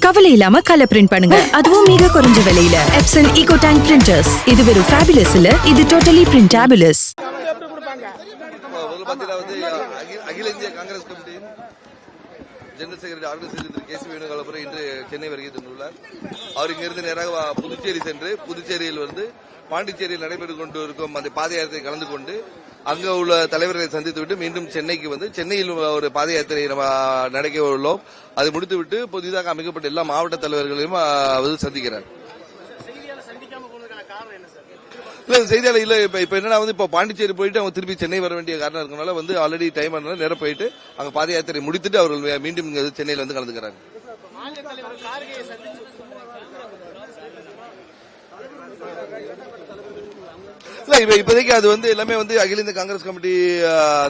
கவலை இல்லாம colour print பண்ணுங்க, அதுவும் மிக குறைஞ்ச விலையில. Epson eco tank printers. இது வெறும் ஃபேபுலஸ் இல்ல, இது டோட்டலி பிரிண்டபிளஸ். அகில இந்திய காங்கிரஸ் கமிட்டியின் ஜெனரல் செக்ரட்டரி ஆர்கனைசேஷன் திரு கேசி வேணுகோபால் இன்று சென்னை வருகை தந்துள்ளார். அவர் இங்கிருந்து நேராக புதுச்சேரி சென்று புதுச்சேரியில் பாண்டிச்சேரியில் நடைபெற்றுக் கொண்டிருக்கும் அந்த பாத யாத்திரை கலந்து கொண்டு அங்கு உள்ள தலைவர்களை சந்தித்துவிட்டு மீண்டும் சென்னைக்கு வந்து சென்னையில் ஒரு பாத யாத்திரை நடக்க உள்ளோம். அதை முடித்துவிட்டு புதிதாக அமைக்கப்பட்ட எல்லா மாவட்ட தலைவர்களையும் சந்திக்கிறார். இல்ல செய்தியாளர் இல்ல இப்ப என்னன்னா இப்ப பாண்டிச்சேரி போயிட்டு அவங்க திருப்பி சென்னை வர வேண்டிய காரணம் இருக்கனால ஆல்ரெடி டைம் நேரம் போயிட்டு அங்க பாத யாத்திரை முடித்துட்டு அவர்கள் மீண்டும் சென்னையில் கலந்துக்கிறாங்க. இப்போதைக்கு அது எல்லாமே அகில இந்திய காங்கிரஸ் கமிட்டி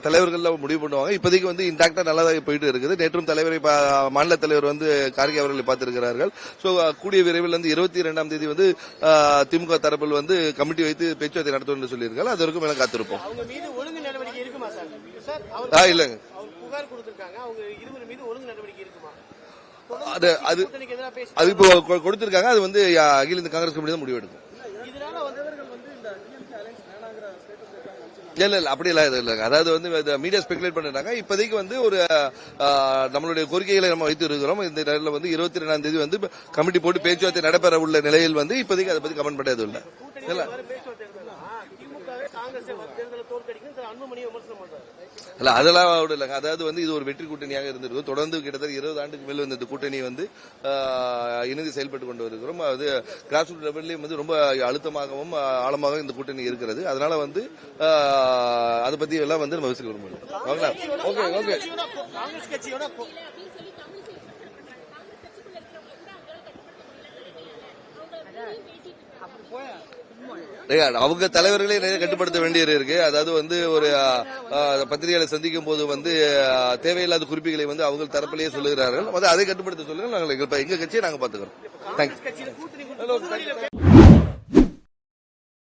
தலைவர்கள் முடிவு பண்ணுவாங்க. இப்போதைக்கு இன்டாக்டா நல்லா போயிட்டு இருக்குது. நேற்றும் தலைவரை மாநில தலைவர் கார்கே அவர்களை பார்த்திருக்கிறார்கள். சோ கூடிய விரைவில் 22ஆம் தேதி திமுக தரப்பில் கமிட்டி வைத்து பேச்சுவார்த்தை நடத்தும் என்று சொல்லியிருக்காங்க. அது வரைக்கும் மேல காத்திருப்போம். இல்லங்க அது இப்போ கொடுத்திருக்காங்க. அது அகில இந்திய காங்கிரஸ் கமிட்டி தான் முடிவெடுக்கும். இல்ல அப்படி இல்ல. அதாவது மீடியா ஸ்பெகுலேட் பண்ணிட்டாங்க. இப்போதைக்கு ஒரு நம்மளுடைய கோரிக்கைகளை நம்ம வைத்து இருக்கிறோம். இந்த நேரில் 22ஆம் தேதி கமிட்டி போட்டு பேச்சுவார்த்தை நடைபெற உள்ள நிலையில் இப்போதைக்கு அதை பத்தி கமெண்ட் பண்ணது இல்ல. இல்ல அதெல்லாம் இல்லங்க. அதாவது இது ஒரு வெற்றி கூட்டணியாக இருந்திருக்கும். தொடர்ந்து கிட்டத்தட்ட 20 ஆண்டுக்கு மேல் இந்த கூட்டணி இணைந்து செயல்பட்டு கொண்டு வருகிறோம். அது கிராஸ் ரூட் லெவல்லையும் ரொம்ப அழுத்தமாகவும் ஆழமாகவும் இந்த கூட்டணி இருக்கிறது. அதனால அதை பத்தி எல்லாம் நம்ம விசிக்க விரும்புகிறோம். ஓகே அவங்க தலைவர்களே நிறைய கட்டுப்படுத்த வேண்டியது இருக்கு. அதாவது ஒரு பத்திரிகையாளர் சந்திக்கும் போது தேவையில்லாத குறிப்புகளை அவங்க தரப்பிலேயே சொல்லுகிறார்கள். அதை கட்டுப்படுத்த சொல்லுங்கள். எங்க கட்சியை நாங்க பாத்துக்கிறோம். தேங்க்யூ.